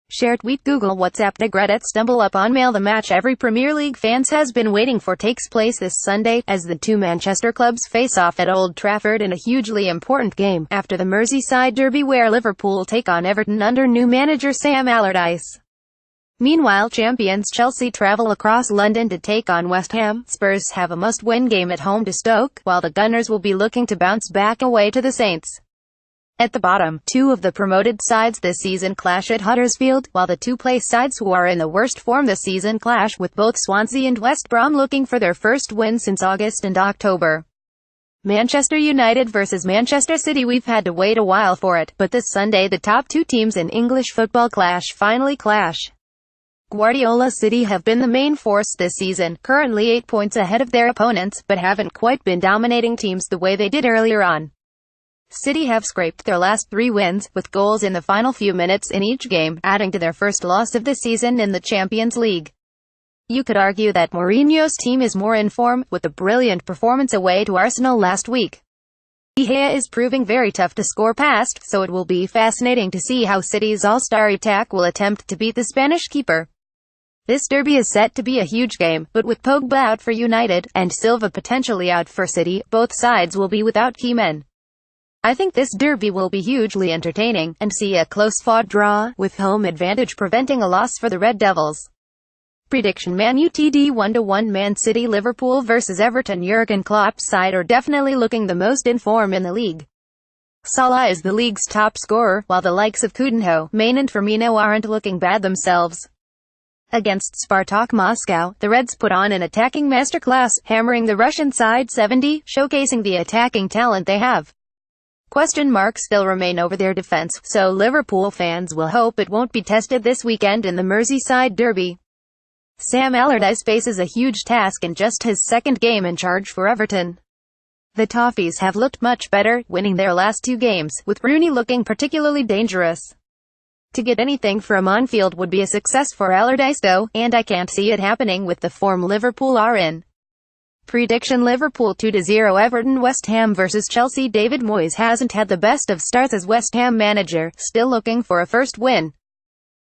Share tweet Google WhatsApp Reddit stumble up on mail. The match every Premier League fans has been waiting for takes place this Sunday, as the two Manchester clubs face off at Old Trafford in a hugely important game, after the Merseyside derby where Liverpool take on Everton under new manager Sam Allardyce. Meanwhile, champions Chelsea travel across London to take on West Ham. Spurs have a must-win game at home to Stoke, while the Gunners will be looking to bounce back away to the Saints. At the bottom, two of the promoted sides this season clash at Huddersfield, while the two-place sides who are in the worst form this season clash, with both Swansea and West Brom looking for their first win since August and October. Manchester United versus Manchester City. We've had to wait a while for it, but this Sunday the top two teams in English football finally clash. Guardiola's City have been the main force this season, currently 8 points ahead of their opponents, but haven't quite been dominating teams the way they did earlier on. City have scraped their last 3 wins, with goals in the final few minutes in each game, adding to their first loss of the season in the Champions League. You could argue that Mourinho's team is more in form, with a brilliant performance away to Arsenal last week. De Gea is proving very tough to score past, so it will be fascinating to see how City's all-star attack will attempt to beat the Spanish keeper. This derby is set to be a huge game, but with Pogba out for United, and Silva potentially out for City, both sides will be without key men. I think this derby will be hugely entertaining, and see a close-fought draw, with home advantage preventing a loss for the Red Devils. Prediction: Man Utd 1-1. Man City. Liverpool versus Everton. Jurgen Klopp's side are definitely looking the most in form in the league. Salah is the league's top scorer, while the likes of Coutinho, Mane and Firmino aren't looking bad themselves. Against Spartak Moscow, the Reds put on an attacking masterclass, hammering the Russian side 70, showcasing the attacking talent they have. Question marks still remain over their defense, so Liverpool fans will hope it won't be tested this weekend in the Merseyside derby. Sam Allardyce faces a huge task in just his second game in charge for Everton. The Toffees have looked much better, winning their last 2 games, with Rooney looking particularly dangerous. To get anything from on-field would be a success for Allardyce though, and I can't see it happening with the form Liverpool are in. Prediction: Liverpool 2-0. Everton. West Ham versus Chelsea. David Moyes hasn't had the best of starts as West Ham manager, still looking for a first win.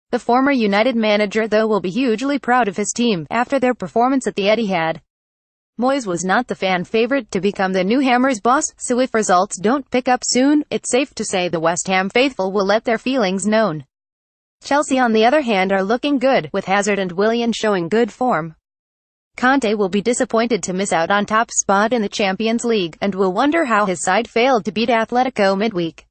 The former United manager though will be hugely proud of his team, after their performance at the Etihad. Moyes was not the fan favourite to become the new Hammers boss, so if results don't pick up soon, it's safe to say the West Ham faithful will let their feelings known. Chelsea on the other hand are looking good, with Hazard and Willian showing good form. Conte will be disappointed to miss out on top spot in the Champions League, and will wonder how his side failed to beat Atletico midweek.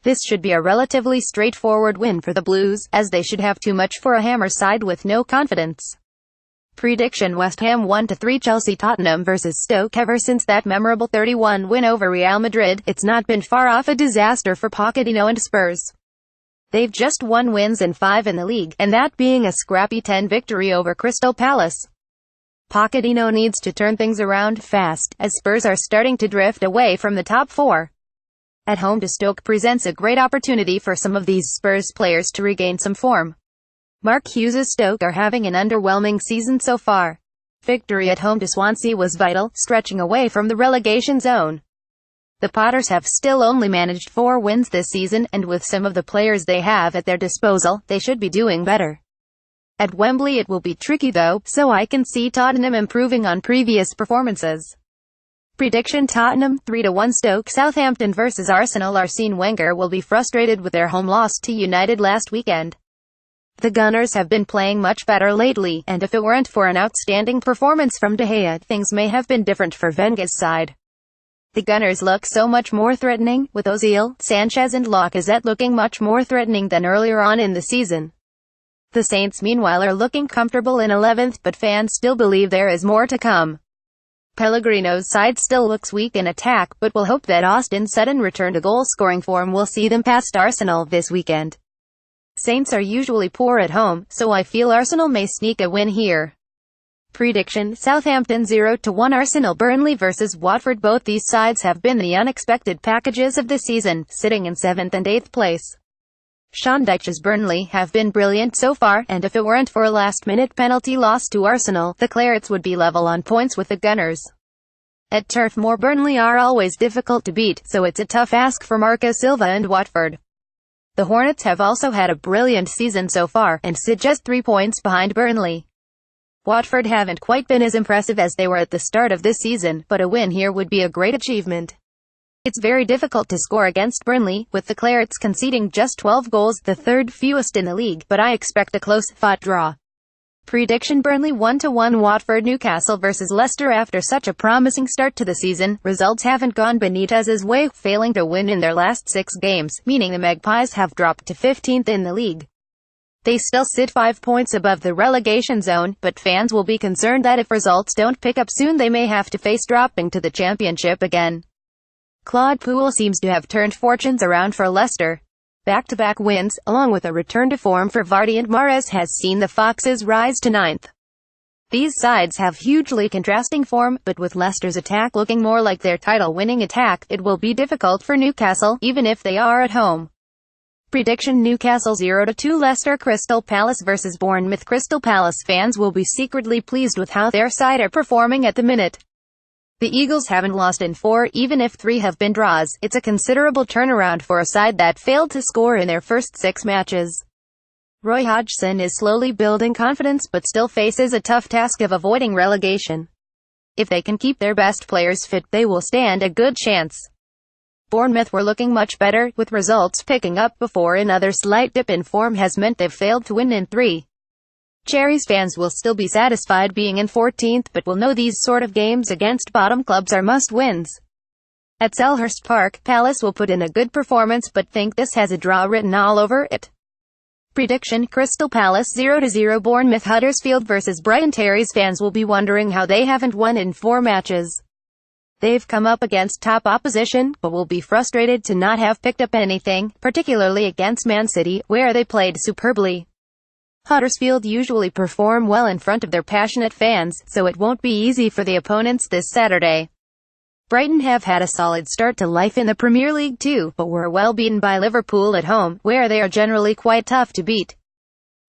This should be a relatively straightforward win for the Blues, as they should have too much for a Hammer side with no confidence. Prediction: West Ham 1-3. Chelsea. Tottenham versus Stoke. Ever since that memorable 3-1 win over Real Madrid, it's not been far off a disaster for Pochettino and Spurs. They've just 1 wins and 5 in the league, and that being a scrappy 10 victory over Crystal Palace. Pochettino needs to turn things around fast, as Spurs are starting to drift away from the top 4. At home to Stoke presents a great opportunity for some of these Spurs players to regain some form. Mark Hughes' Stoke are having an underwhelming season so far. Victory at home to Swansea was vital, stretching away from the relegation zone. The Potters have still only managed 4 wins this season, and with some of the players they have at their disposal, they should be doing better. At Wembley it will be tricky though, so I can see Tottenham improving on previous performances. Prediction: Tottenham 3-1. Stoke. Southampton versus Arsenal. Arsene Wenger will be frustrated with their home loss to United last weekend. The Gunners have been playing much better lately, and if it weren't for an outstanding performance from De Gea, things may have been different for Wenger's side. The Gunners look so much more threatening, with Ozil, Sanchez and Lacazette looking much more threatening than earlier on in the season. The Saints meanwhile are looking comfortable in 11th, but fans still believe there is more to come. Pellegrino's side still looks weak in attack, but will hope that Austin Sutton return to goal-scoring form will see them past Arsenal this weekend. Saints are usually poor at home, so I feel Arsenal may sneak a win here. Prediction: Southampton 0-1. Arsenal. Burnley versus Watford. Both these sides have been the unexpected packages of the season, sitting in 7th and 8th place. Sean Dyche's Burnley have been brilliant so far, and if it weren't for a last-minute penalty loss to Arsenal, the Clarets would be level on points with the Gunners. At Turf Moor, Burnley are always difficult to beat, so it's a tough ask for Marco Silva and Watford. The Hornets have also had a brilliant season so far, and sit just 3 points behind Burnley. Watford haven't quite been as impressive as they were at the start of this season, but a win here would be a great achievement. It's very difficult to score against Burnley, with the Clarets conceding just 12 goals, the third fewest in the league, but I expect a close-fought draw. Prediction: Burnley 1-1. Watford. Newcastle vs Leicester. After such a promising start to the season, results haven't gone Benitez's way, failing to win in their last 6 games, meaning the Magpies have dropped to 15th in the league. They still sit 5 points above the relegation zone, but fans will be concerned that if results don't pick up soon they may have to face dropping to the Championship again. Claude Puel seems to have turned fortunes around for Leicester. Back-to-back wins, along with a return to form for Vardy and Mahrez, has seen the Foxes rise to 9th. These sides have hugely contrasting form, but with Leicester's attack looking more like their title-winning attack, it will be difficult for Newcastle, even if they are at home. Prediction: Newcastle 0-2. Leicester. Crystal Palace vs Bournemouth. Crystal Palace fans will be secretly pleased with how their side are performing at the minute. The Eagles haven't lost in 4, even if 3 have been draws. It's a considerable turnaround for a side that failed to score in their first 6 matches. Roy Hodgson is slowly building confidence but still faces a tough task of avoiding relegation. If they can keep their best players fit, they will stand a good chance. Bournemouth were looking much better, with results picking up before another slight dip in form has meant they've failed to win in 3. Cherries fans will still be satisfied being in 14th, but will know these sort of games against bottom clubs are must-wins. At Selhurst Park, Palace will put in a good performance but think this has a draw written all over it. Prediction: Crystal Palace 0-0. Bournemouth. Huddersfield vs Brighton. Terriers fans will be wondering how they haven't won in 4 matches. They've come up against top opposition, but will be frustrated to not have picked up anything, particularly against Man City, where they played superbly. Huddersfield usually perform well in front of their passionate fans, so it won't be easy for the opponents this Saturday. Brighton have had a solid start to life in the Premier League too, but were well beaten by Liverpool at home, where they are generally quite tough to beat.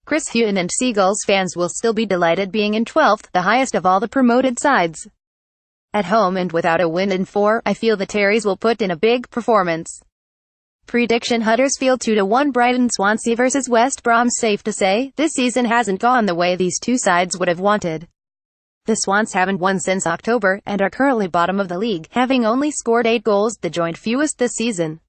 Chris Hughton and Seagulls fans will still be delighted being in 12th, the highest of all the promoted sides. At home and without a win in 4, I feel the Terriers will put in a big performance. Prediction: Huddersfield 2-1. Brighton. Swansea vs West Brom. Safe to say, this season hasn't gone the way these two sides would have wanted. The Swans haven't won since October, and are currently bottom of the league, having only scored 8 goals, the joint fewest this season.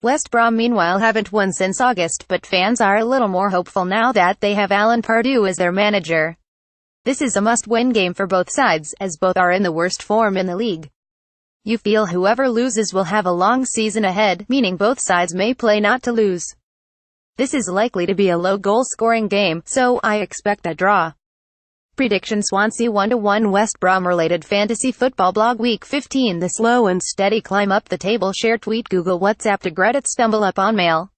West Brom meanwhile haven't won since August, but fans are a little more hopeful now that they have Alan Pardew as their manager. This is a must-win game for both sides, as both are in the worst form in the league. You feel whoever loses will have a long season ahead, meaning both sides may play not to lose. This is likely to be a low goal-scoring game, so I expect a draw. Prediction: Swansea 1-1. West Brom. Related fantasy football blog. Week 15. The slow and steady climb up the table. Share, tweet, Google, WhatsApp to Reddit, stumble up on mail.